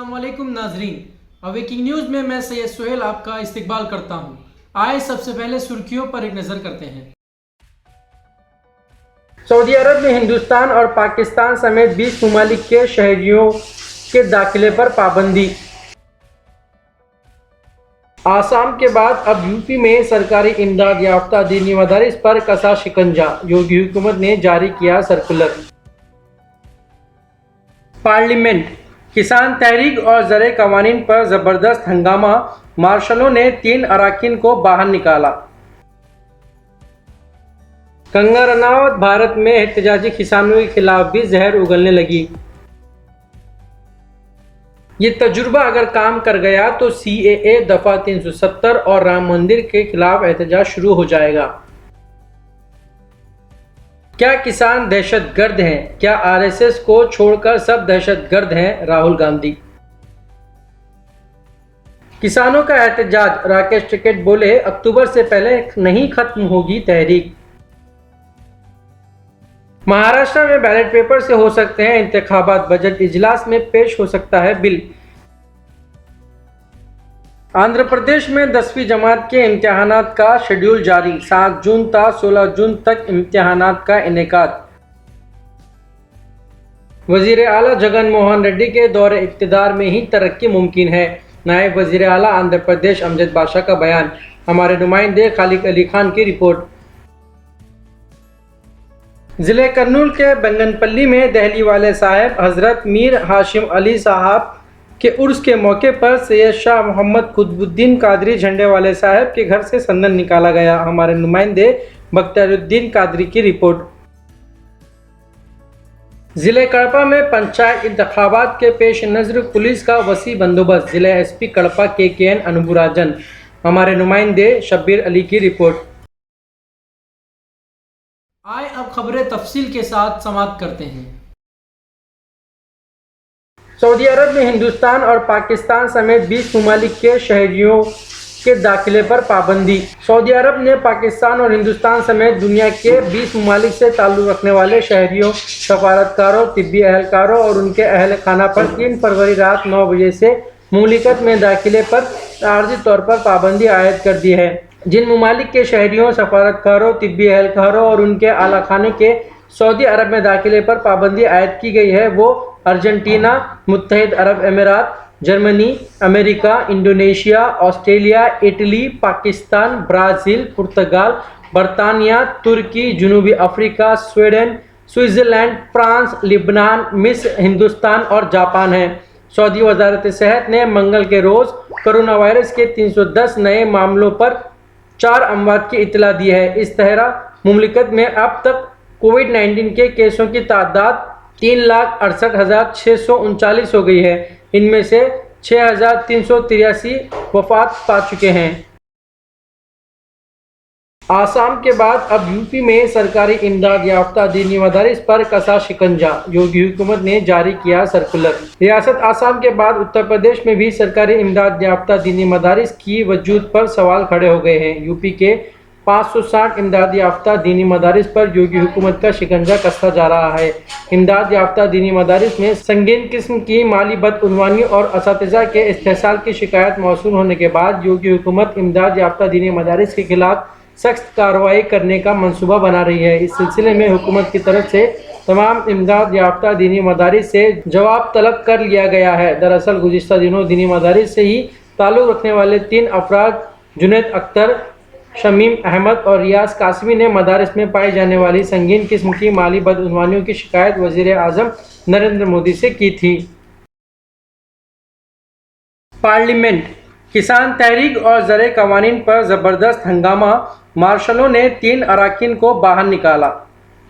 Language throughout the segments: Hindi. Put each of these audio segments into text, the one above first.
अस्सलामुअलैकुम नाजरीन, अवेकिंग न्यूज़ में मैं सैयद सुहेल आपका इस्तकबाल करता हूँ। आए सबसे पहले सुर्खियों पर एक नज़र करते हैं। सऊदी अरब में हिंदुस्तान और पाकिस्तान समेत 20 ममालिक के शहरियों के दाखिले पर पाबंदी। आसाम के बाद अब यूपी में सरकारी इमदाद याफ्ता दीनी मदारिस पर कसा शिकंजा, योगी हुकूमत ने जारी किया सर्कुलर। पार्लियामेंट, किसान तहरीक और ज़र कवानीन पर ज़बरदस्त हंगामा, मार्शलों ने 3 अराकीन को बाहर निकाला। कंगना रनावत, भारत में एहतजाजी किसानों के खिलाफ भी जहर उगलने लगी। ये तजुर्बा अगर काम कर गया तो CAA दफ़ा 370 और राम मंदिर के खिलाफ एहतजाज शुरू हो जाएगा। क्या किसान दहशतगर्द हैं? क्या RSS को छोड़कर सब दहशतगर्द हैं? राहुल गांधी। किसानों का एहतजाज, राकेश टिकैत बोले अक्टूबर से पहले नहीं खत्म होगी तहरीक। महाराष्ट्र में बैलेट पेपर से हो सकते हैं इंतखाबात, बजट इजलास में पेश हो सकता है बिल। आंध्र प्रदेश में 10वीं जमात के इम्तिहानात का शेड्यूल जारी, 7 जून था 16 जून तक इम्तिहानात का इनेकाद। वजीर आला जगन मोहन रेड्डी के दौरे इक़्तिदार में ही तरक्की मुमकिन है, नायब वजीर आला आंध्र प्रदेश अमजद बाशा का बयान। हमारे नुमाइंदे खालिद अली खान की रिपोर्ट। ज़िले कर्नूल के बंगनपल्ली में दहली वाले साहब हज़रत मीर हाशिम अली साहब के उर्स के मौके पर सैयद शाह मोहम्मद कुतुबुद्दीन कादरी झंडे वाले साहब के घर से संदन निकाला गया। हमारे नुमाइंदे बख्तियारुद्दीन कादरी की रिपोर्ट। ज़िले कड़पा में पंचायत इंतखाबात के पेश नज़र पुलिस का वसी बंदोबस्त, ज़िला SP कड़पा KKN अनुभुराजन। हमारे नुमाइंदे शब्बीर अली की रिपोर्ट। आए अब खबरें तफसील के साथ समाप्त करते हैं। सऊदी अरब में हिंदुस्तान और पाकिस्तान समेत 20 ममालिक के शहरियों के दाखिले पर पाबंदी। सऊदी अरब ने पाकिस्तान और हिंदुस्तान समेत दुनिया के 20 ममालिक से ताल्लुक़ रखने वाले शहरियों, सफारतकारों, तिब्बी एहलकारों और उनके अहल खाना पर 3 फरवरी रात 9 बजे से मुमलिकत में दाखिले पर आर्जी तौर पर पाबंदी आयद कर दी है। जिन ममालिक के शहरियों, सफारतकारों, तिब्बी एहलकारों और उनके आला खाने के सऊदी अरब में दाखिले पर पाबंदी आयद की गई है वो अर्जेंटीना, मुत्तहिद अरब अमीरात, Germany, America, Indonesia, Australia, Italy, Pakistan, Brazil, पुर्तगाल, बरतानिया, तुर्की, जनूबी अफ्रीका, स्वीडन, स्विट्ज़रलैंड, फ्रांस, लिबनान, मिस्र, हिंदुस्तान और जापान है। सऊदी वज़ारत सेहत ने मंगल के रोज़ कोरोना वायरस के 310 नए मामलों पर 4 अमवात की इतला दी है। इस तरह मुमलिकत में अब तक कोविड-19 के केसों की तादाद 3,68,639 हो गई है। इनमें से 6,383 वफात पा चुके हैं। आसाम के बाद अब यूपी में सरकारी इमदाद याफ्ता दीनी मदारिस पर कसा शिकंजा, योगी हुकूमत ने जारी किया सर्कुलर। रियासत आसाम के बाद उत्तर प्रदेश में भी सरकारी इमदाद याफ्ता दीनी मदारिस की वजूद पर सवाल खड़े हो गए हैं। यूपी के 560 इमदाद याफ्ता दीनी मदारिस पर योगी हुकूमत का शिकंजा कसता जा रहा है। इमदाद याफ्ता दीनी मदारिस में संगीन किस्म की माली बदउनवानी और असातिज़ा के इस्तेहसाल की शिकायत मौसूल होने के बाद योगी हुकूमत इमदाद याफ्ता दीनी मदारिस के खिलाफ सख्त कार्रवाई करने का मंसूबा बना रही है। इस सिलसिले में हुकूमत की तरफ से तमाम इमदाद याफ्ता दीनी मदारिस से जवाब तलब कर लिया गया है। दरअसल गुज़िश्ता दिनों दीनी मदारिस से ही ताल्लुक़ रखने वाले 3 अफराद जुनैद अख्तर, शमीम अहमद और रियाज कासमी ने मदारिस में पाई जाने वाली संगीन किस्म की माली बदउनवानियों की शिकायत वज़ीर आज़म नरेंद्र मोदी से की थी। पार्लियामेंट, किसान तहरीक और ज़र कवानीन पर ज़बरदस्त हंगामा, मार्शलों ने 3 अराकीन को बाहर निकाला।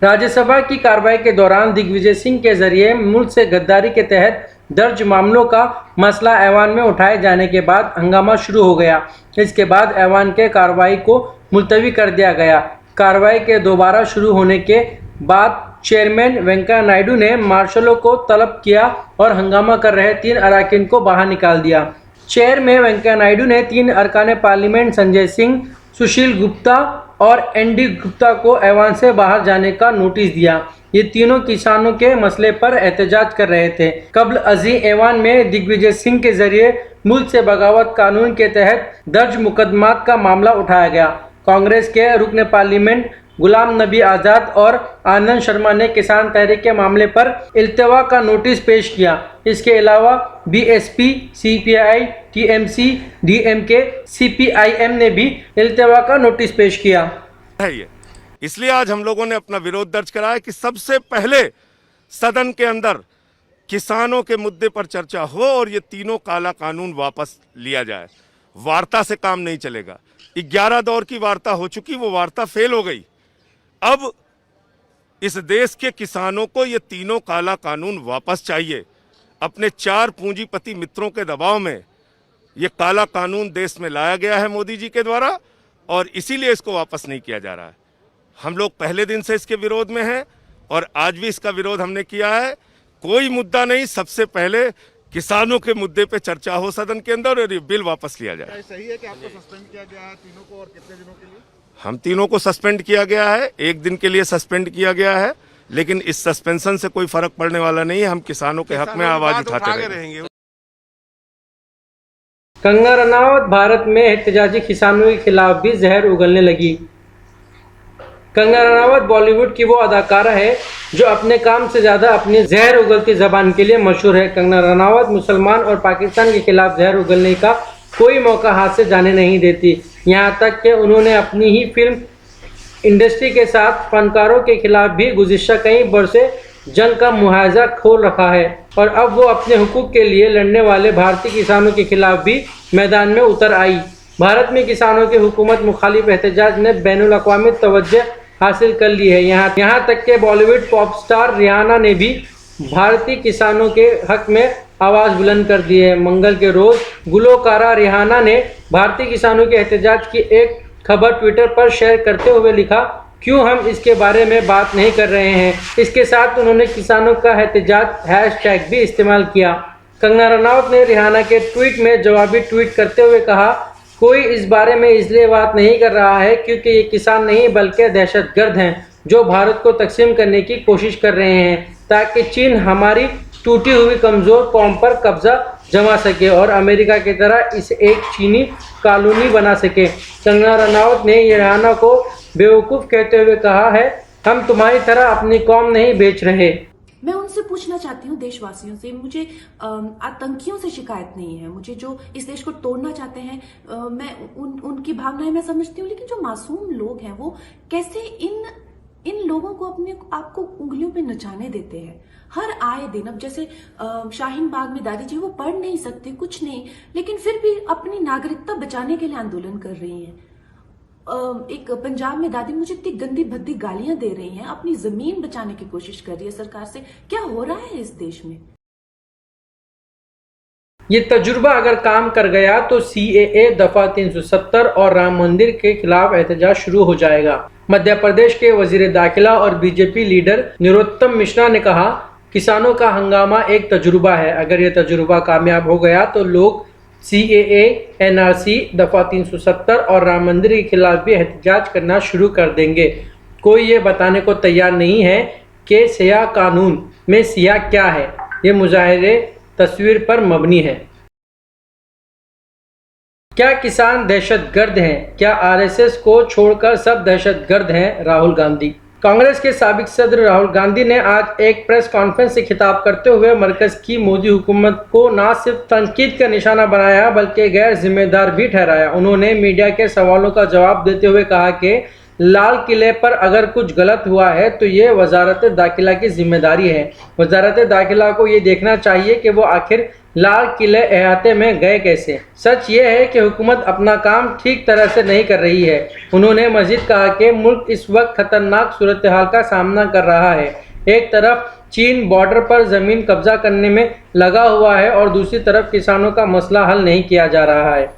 राज्यसभा की कार्रवाई के दौरान दिग्विजय सिंह के जरिए मुल्क से गद्दारी के तहत दर्ज मामलों का मसला ऐवान में उठाए जाने के बाद हंगामा शुरू हो गया। इसके बाद ऐवान के कार्रवाई को मुलतवी कर दिया गया। कार्रवाई के दोबारा शुरू होने के बाद चेयरमैन वेंकैया नायडू ने मार्शलों को तलब किया और हंगामा कर रहे 3 अराकीन को बाहर निकाल दिया। चेयर में वेंकैया नायडू ने 3 अरकान पार्लियामेंट संजय सिंह, सुशील गुप्ता और ND गुप्ता को ऐवान से बाहर जाने का नोटिस दिया। ये तीनों किसानों के मसले पर एहतजाज कर रहे थे। कबल अजी ऐवान में दिग्विजय सिंह के जरिए मुल्क से बगावत कानून के तहत दर्ज मुकदमात का मामला उठाया गया। कांग्रेस के रुकन पार्लियामेंट गुलाम नबी आज़ाद और आनंद शर्मा ने किसान तहरीक के मामले पर इल्तवा का नोटिस पेश किया। इसके अलावा BSP, CPI, TMC, DMK, CPIM ने भी इल्तवा का नोटिस पेश किया है। इसलिए आज हम लोगों ने अपना विरोध दर्ज कराया कि सबसे पहले सदन के अंदर किसानों के मुद्दे पर चर्चा हो और ये तीनों काला कानून वापस लिया जाए। वार्ता से काम नहीं चलेगा। 11 दौर की वार्ता हो चुकी, वो वार्ता फेल हो गई। अब इस देश के किसानों को ये तीनों काला कानून वापस चाहिए। अपने 4 पूंजीपति मित्रों के दबाव में ये काला कानून देश में लाया गया है मोदी जी के द्वारा, और इसीलिए इसको वापस नहीं किया जा रहा है। हम लोग पहले दिन से इसके विरोध में हैं और आज भी इसका विरोध हमने किया है। कोई मुद्दा नहीं, सबसे पहले किसानों के मुद्दे पे चर्चा हो सदन के अंदर और ये बिल वापस लिया जाए। सही है कि आपको सस्पेंड किया गया है तीनों को, और कितने दिनों के लिए? हम तीनों को सस्पेंड किया गया है, 1 दिन के लिए सस्पेंड किया गया है, लेकिन इस सस्पेंशन से कोई फर्क पड़ने वाला नहीं है। हम किसानों के हक में आवाज उठाते रहेंगे। कंगना रनावत भारत में एहतजाजी किसानों के खिलाफ भी जहर उगलने लगी। कंगना रनावत बॉलीवुड की वो अदाकारा है जो अपने काम से ज़्यादा अपनी जहर उगलती ज़बान के लिए मशहूर है। कंगना रनावत मुसलमान और पाकिस्तान के खिलाफ जहर उगलने का कोई मौका हाथ से जाने नहीं देती। यहाँ तक कि उन्होंने अपनी ही फिल्म इंडस्ट्री के साथ फनकारों के खिलाफ भी गुज़िश्ता कई बरसे जंग का मुआवजा खोल रखा है, और अब वो अपने हुकूक के लिए लड़ने वाले भारतीय किसानों के खिलाफ भी मैदान में उतर आई। भारत में किसानों के हुकूमत मुखालिफ एहतजाज ने बैनुल अक़वामी तवज्जो हासिल कर ली है। यहाँ तक के बॉलीवुड पॉप स्टार रिहाना ने भी भारतीय किसानों के हक में आवाज़ बुलंद कर दी है। मंगल के रोज़ गुलकारा रिहाना ने भारतीय किसानों के एहतजाज की एक खबर ट्विटर पर शेयर करते हुए लिखा, क्यों हम इसके बारे में बात नहीं कर रहे हैं। इसके साथ उन्होंने किसानों का एहतजाज हैशटैग भी इस्तेमाल किया। कंगना रनावत ने रिहाना के ट्वीट में जवाबी ट्वीट करते हुए कहा, कोई इस बारे में इसलिए बात नहीं कर रहा है क्योंकि ये किसान नहीं बल्कि दहशतगर्द हैं जो भारत को तकसीम करने की कोशिश कर रहे हैं ताकि चीन हमारी टूटी हुई कमज़ोर कौम पर कब्जा जमा सके और अमेरिका की तरह इसे एक चीनी कॉलोनी बना सके। कंगना रनावत ने रिहाना को बेवकूफ़ कहते हुए कहा है, हम तुम्हारी तरह अपनी कौम नहीं बेच रहे। मैं उनसे पूछना चाहती हूँ, देशवासियों से, मुझे आतंकियों से शिकायत नहीं है। मुझे जो इस देश को तोड़ना चाहते हैं, मैं उनकी भावनाएं मैं समझती हूँ, लेकिन जो मासूम लोग हैं वो कैसे इन लोगों को अपने आप को उंगलियों पे नचाने देते हैं हर आए दिन। अब जैसे शाहीन बाग में दादी जी वो पढ़ नहीं सकते, कुछ नहीं, लेकिन फिर भी अपनी नागरिकता बचाने के लिए आंदोलन कर रही हैं। एक पंजाब में दादी मुझे इतनी गंदी भद्दी गालियां दे रही हैं, अपनी जमीन बचाने की कोशिश कर रही है सरकार से। क्या हो रहा है इस देश में? ये तजुर्बा अगर काम कर गया तो CAA दफा 370 और राम मंदिर के खिलाफ एहतजाज शुरू हो जाएगा। मध्य प्रदेश के वजीर दाखिला और बीजेपी लीडर नरोत्तम मिश्रा ने कहा, किसानों का हंगामा एक तजुर्बा है। अगर ये तजुर्बा कामयाब हो गया तो लोग CAA, NRC दफा 370 और राम मंदिर के खिलाफ भी एहतजाज करना शुरू कर देंगे। कोई ये बताने को तैयार नहीं है कि सियाह कानून में सियाह क्या है। ये मुजाहिरे तस्वीर पर मबनी है। क्या किसान दहशतगर्द हैं? क्या RSS को छोड़कर सब दहशतगर्द हैं? राहुल गांधी। कांग्रेस के साबिक सदर राहुल गांधी ने आज एक प्रेस कॉन्फ्रेंस से खिताब करते हुए मरकज की मोदी हुकूमत को न सिर्फ तनकीद का निशाना बनाया बल्कि गैर जिम्मेदार भी ठहराया। उन्होंने मीडिया के सवालों का जवाब देते हुए कहा कि लाल किले पर अगर कुछ गलत हुआ है तो ये वजारत दाखिला की जिम्मेदारी है। वजारत दाखिला को ये देखना चाहिए कि वो आखिर लाल किले अहाते में गए कैसे। सच ये है कि हुकूमत अपना काम ठीक तरह से नहीं कर रही है। उन्होंने मजीद कहा कि मुल्क इस वक्त खतरनाक सूरत हाल का सामना कर रहा है। एक तरफ चीन बॉर्डर पर ज़मीन कब्जा करने में लगा हुआ है और दूसरी तरफ किसानों का मसला हल नहीं किया जा रहा है।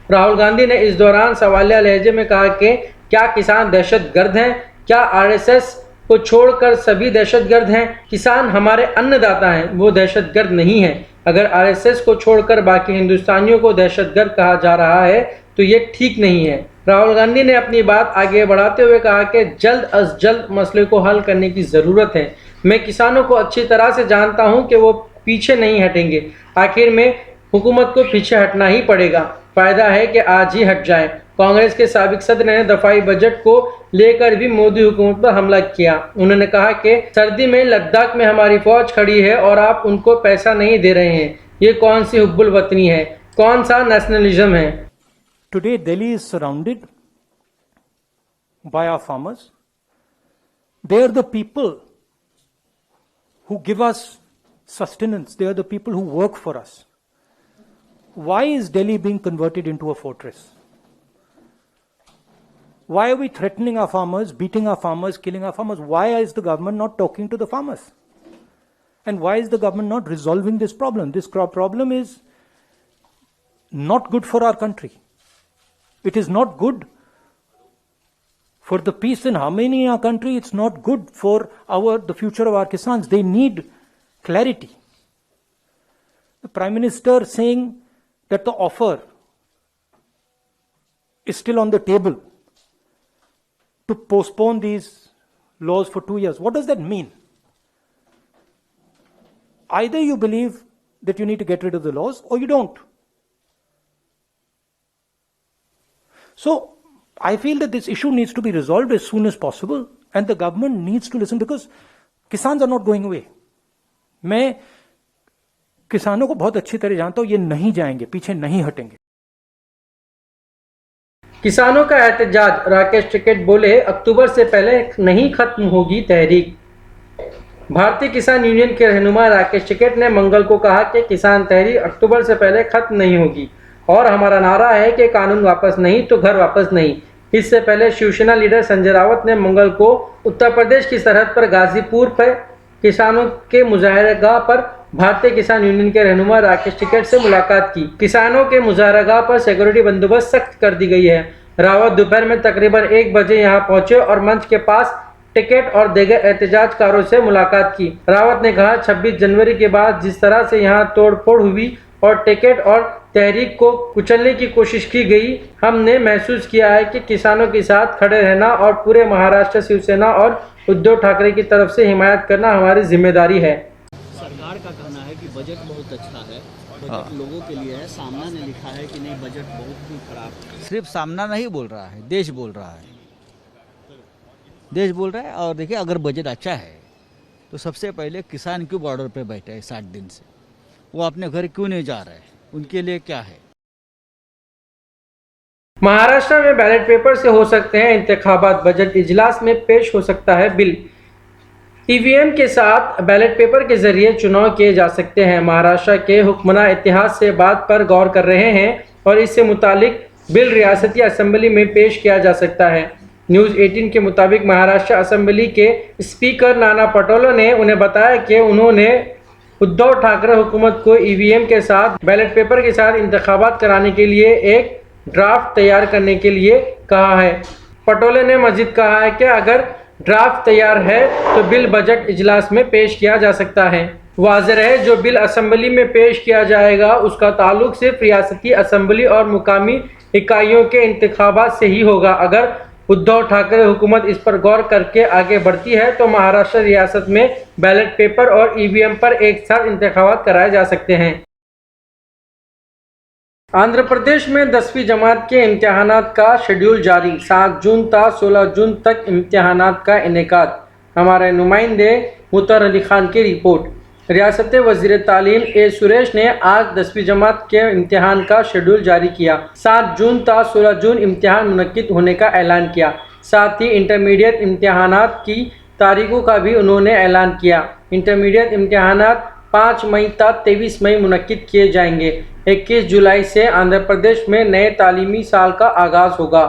राहुल गांधी ने इस दौरान सवालिया लहजे में कहा कि क्या किसान दहशतगर्द हैं? क्या RSS को छोड़कर सभी दहशतगर्द हैं? किसान हमारे अन्नदाता हैं, वो दहशतगर्द नहीं हैं। अगर RSS को छोड़कर बाकी हिंदुस्तानियों को दहशतगर्द कहा जा रहा है तो ये ठीक नहीं है। राहुल गांधी ने अपनी बात आगे बढ़ाते हुए कहा कि जल्द अज जल्द मसले को हल करने की ज़रूरत है। मैं किसानों को अच्छी तरह से जानता हूं कि वो पीछे नहीं हटेंगे। आखिर में हुकूमत को पीछे हटना ही पड़ेगा। फायदा है कि आज ही हट जाएं। कांग्रेस के साबिक सदर ने दफाई बजट को लेकर भी मोदी हुकूमत पर हमला किया। उन्होंने कहा कि सर्दी में लद्दाख में हमारी फौज खड़ी है और आप उनको पैसा नहीं दे रहे हैं। ये कौन सी हुब्बुल वतनी है, कौन सा नेशनलिज्म है। Today, Delhi is surrounded by our farmers. They are the people who give us sustenance. They are the people who work for us. Why is Delhi being converted into a fortress? Why are we threatening our farmers, beating our farmers, killing our farmers? Why is the government not talking to the farmers? And why is the government not resolving this problem? This problem is not good for our country. It is not good for the peace and harmony in our country. It's not good for the future of our Kisans. They need clarity. The Prime Minister saying that the offer is still on the table to postpone these laws for 2 years. What does that mean? Either you believe that you need to get rid of the laws or you don't. So, I feel that this issue needs to be resolved as soon as possible and the government needs to listen because Kisans are not going away. मैं किसानों को बहुत अच्छी तरह जानता हूं, ये नहीं जाएंगे, पीछे नहीं हटेंगे। किसानों का एहतजाज, राकेश टिकैत बोले अक्टूबर से पहले नहीं खत्म होगी तहरीक। भारतीय किसान यूनियन के रहनुमा राकेश टिकैत ने मंगल को कहा कि किसान तहरीक अक्टूबर से पहले खत्म नहीं होगी और हमारा नारा है कि कानून वापस नहीं तो घर वापस नहीं। इससे पहले शिवसेना लीडर संजय रावत ने मंगल को उत्तर प्रदेश की सरहद पर गाजीपुर पर किसानों के मुजाहरागाह पर भारतीय किसान यूनियन के रहनुमा राकेश टिकैत से मुलाकात की। किसानों के मुजाहरागाह पर सिक्योरिटी बंदोबस्त सख्त कर दी गई है। रावत दोपहर में तकरीबन 1 बजे यहां पहुंचे और मंच के पास टिकैत और दीगर एहतजाजकारों से मुलाकात की। रावत ने कहा 26 जनवरी के बाद जिस तरह से यहां तोड़फोड़ हुई और टिकैत और तहरीक को कुचलने की कोशिश की गई, हमने महसूस किया है कि किसानों के साथ खड़े रहना और पूरे महाराष्ट्र शिवसेना और उद्धव ठाकरे की तरफ से हिमायत करना हमारी जिम्मेदारी है। सरकार का कहना है कि बजट बहुत अच्छा है, बजट लोगों के लिए है। सामना ने लिखा है कि नहीं, बजट बहुत ही खराब है। सिर्फ सामना नहीं बोल रहा है, देश बोल रहा है। देश बोल रहा है। और देखिए, अगर बजट अच्छा है तो सबसे पहले किसान क्यों बॉर्डर पे बैठे हैं 60 दिन से, वो अपने घर क्यों नहीं जा रहे हैं, उनके लिए क्या है। महाराष्ट्र में बैलेट पेपर से हो सकते हैं इंतखाबात, बजट इजलास में पेश हो सकता है बिल। ईवीएम के साथ बैलेट पेपर के जरिए चुनाव किए जा सकते हैं। महाराष्ट्र के हुक्मरान इतिहास से बात पर गौर कर रहे हैं और इससे मुतालिक बिल रियासती असेंबली में पेश किया जा सकता है। न्यूज़ 18 के मुताबिक महाराष्ट्र असेंबली के स्पीकर नाना पटोले ने उन्हें बताया कि उन्होंने उद्धव ठाकरे हुकूमत को ईवीएम के साथ बैलेट पेपर के साथ इंतखाबात कराने के लिए एक ड्राफ्ट तैयार करने के लिए कहा है। पटोले ने मजीद कहा है कि अगर ड्राफ्ट तैयार है तो बिल बजट इजलास में पेश किया जा सकता है। वाज़ेह है, जो बिल असेंबली में पेश किया जाएगा उसका ताल्लुक सिर्फ रियासती असेंबली और मुकामी इकाइयों के इंतखाबात से ही होगा। अगर उद्धव ठाकरे हुकूमत इस पर गौर करके आगे बढ़ती है तो महाराष्ट्र रियासत में बैलेट पेपर और ईवीएम पर एक साथ इंतखाबात कराए जा सकते हैं। आंध्र प्रदेश में 10वीं जमात के इम्तिहानात का शेड्यूल जारी। 7 जून था 16 जून तक इम्तिहानात का इनेकाद। हमारे नुमाइंदे मुतर अली खान की रिपोर्ट। रियासत वज़ीर तालीम ए सुरेश ने आज 10वीं जमात के इम्तिहान का शेड्यूल जारी किया। 7 जून था 16 जून इम्तिहान मुनक्किद होने का ऐलान किया। साथ ही इंटरमीडिएट इम्तिहानात की तारीखों का भी उन्होंने ऐलान किया। इंटरमीडिएट इम्तिहानात 5 मई तक 23 मई मुनक्किद किए जाएंगे। 21 जुलाई से आंध्र प्रदेश में नए तालीमी साल का आगाज होगा।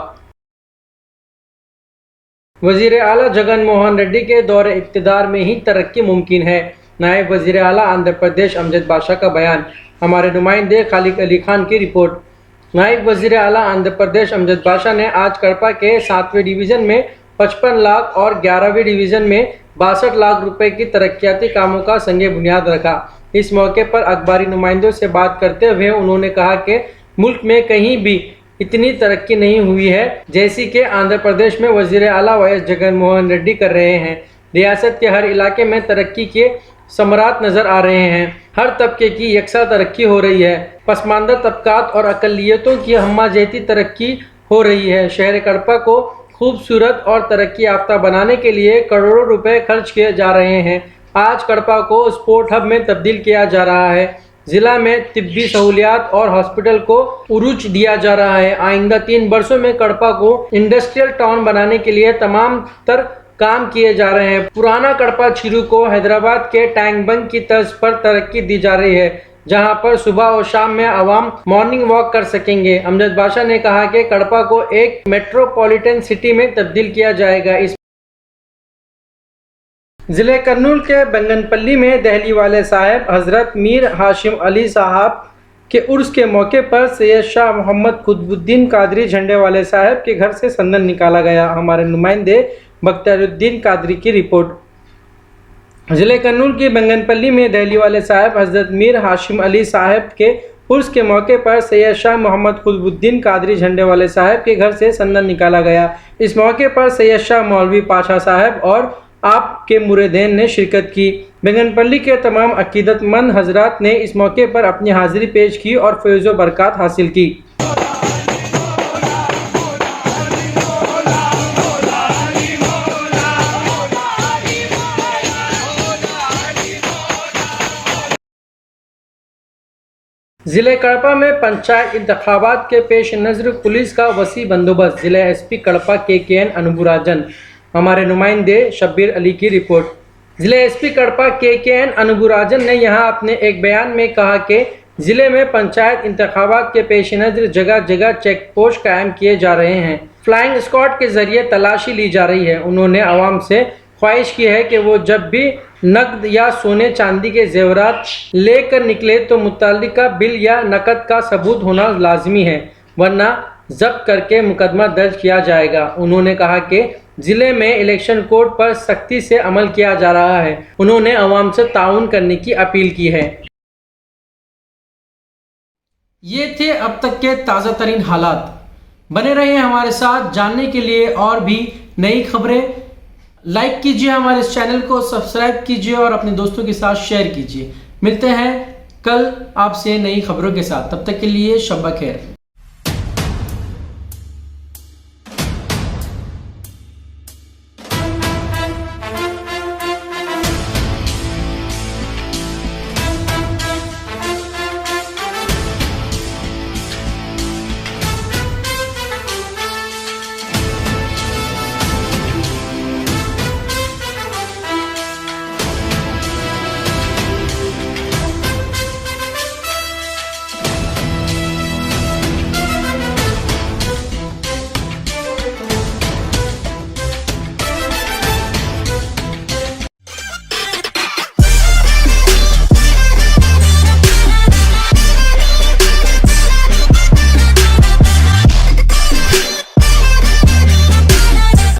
वज़ीर आला जगन मोहन रेड्डी के दौरे इक़्तिदार में ही तरक्की मुमकिन है। नायब वज़ीर आला आंध्र प्रदेश अमजद बादशाह का बयान। हमारे नुमाइंदे खालिद अली खान की रिपोर्ट। नायब वज़ीर आला आंध्र प्रदेश अमजद बादशाह ने आज कड़पा के 7वें डिवीज़न में 55 लाख और 11वें डिवीज़न में 62 लाख रुपए की तरक्याती कामों का संगे बुनियाद रखा। इस मौके पर अखबारी नुमाइंदों से बात करते हुए उन्होंने कहा कि मुल्क में कहीं भी इतनी तरक्की नहीं हुई है जैसी कि आंध्र प्रदेश में वजीर आला वाई एस जगनमोहन रेड्डी कर रहे हैं। रियासत के हर इलाके में तरक्की के समरात नजर आ रहे हैं। हर तबके की यकसा तरक्की हो रही है। पसमानदा तबकात और अकलियतों की हम्मा जहती तरक्की हो रही है। शहर कड़पा को खूबसूरत और तरक्की याफ्ता बनाने के लिए करोड़ों रुपए खर्च किए जा रहे हैं। आज कड़पा को स्पोर्ट हब में तब्दील किया जा रहा है। जिला में तिब्बी सहूलियात और हॉस्पिटल को उरूज दिया जा रहा है। आइंदा 3 वर्षों में कड़पा को इंडस्ट्रियल टाउन बनाने के लिए तमाम तर काम किए जा रहे हैं। पुराना कड़पा छिरू को हैदराबाद के टैंक बंग की तर्ज पर तरक्की दी जा रही है, जहां पर सुबह और शाम में आवाम मॉर्निंग वॉक कर सकेंगे। अमजद बादशाह ने कहा कि कड़पा को एक मेट्रोपॉलिटन सिटी में तब्दील किया जाएगा। इस जिले कर्नूल के बंगनपल्ली में दहली वाले साहब हजरत मीर हाशिम अली साहब के उर्स के मौके पर सैयद शाह मोहम्मद कुतुबुद्दीन कादरी झंडे वाले साहब के घर से संदन निकाला गया। हमारे नुमाइंदे बख्तियारुद्दीन कादरी की रिपोर्ट। जिले कर्नूल की बंगनपल्ली में दहली वाले साहब हजरत मीर हाशिम अली साहब के उर्स के मौके पर सैयद शाह मोहम्मद कुतुबुद्दीन कादरी झंडे वाले साहब के घर से संदन निकाला गया। इस मौके पर सैयद शाह मौलवी पाशा साहब और आपके मुरीदीन ने शिरकत की। बंगनपल्ली के तमाम अकीदतमंद हजरात ने इस मौके पर अपनी हाजिरी पेश की और फैज़ व बरकत हासिल की। जिले कड़पा में पंचायत इंतखाबात के पेश नज़र पुलिस का वसी बंदोबस्त। जिले एसपी कड़पा KKN अनुभुराजन। हमारे नुमाइंदे शब्बीर अली की रिपोर्ट। जिले एसपी कड़पा KKN अनुभुराजन ने यहां अपने एक बयान में कहा कि जिले में पंचायत इंतखाबात के पेश नज़र जगह जगह चेक पोस्ट कायम किए जा रहे हैं। फ्लाइंग स्क्वाड के जरिए तलाशी ली जा रही है। उन्होंने आवाम से ख्वाहिश की है कि वो जब भी नकद या सोने चांदी के जेवरात लेकर निकले तो मुतल्लिका बिल या नकद का सबूत होना लाजमी है, वरना जब्त करके मुकदमा दर्ज किया जाएगा। उन्होंने कहा कि जिले में इलेक्शन कोड पर सख्ती से अमल किया जा रहा है। उन्होंने अवाम से ताउन करने की अपील की है। ये थे अब तक के ताज़ा तरीन हालात। बने रहिए हमारे साथ जानने के लिए और भी नई खबरें। लाइक कीजिए हमारे इस चैनल को, सब्सक्राइब कीजिए और अपने दोस्तों के साथ शेयर कीजिए। मिलते हैं कल आपसे नई खबरों के साथ। तब तक के लिए शब खैर।